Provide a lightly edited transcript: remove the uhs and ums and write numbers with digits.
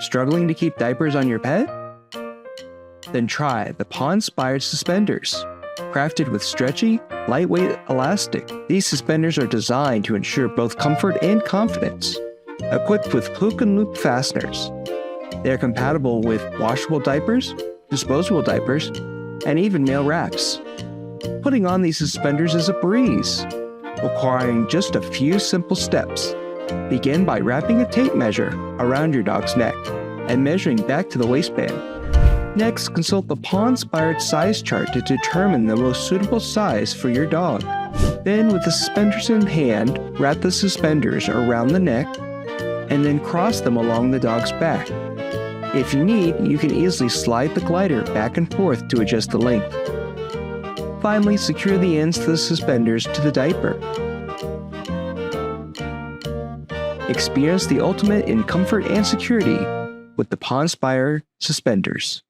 Struggling to keep diapers on your pet? Then try the paw-inspired suspenders. Crafted with stretchy, lightweight elastic, these suspenders are designed to ensure both comfort and confidence. Equipped with hook and loop fasteners, they are compatible with washable diapers, disposable diapers, and even male wraps. Putting on these suspenders is a breeze, requiring just a few simple steps. Begin by wrapping a tape measure around your dog's neck and measuring back to the waistband. Next, consult the paw-inspired size chart to determine the most suitable size for your dog. Then, with the suspenders in hand, wrap the suspenders around the neck and then cross them along the dog's back. If you need, you can easily slide the glider back and forth to adjust the length. Finally, secure the ends to the suspenders to the diaper. Experience the ultimate in comfort and security with the paw-inspired suspenders.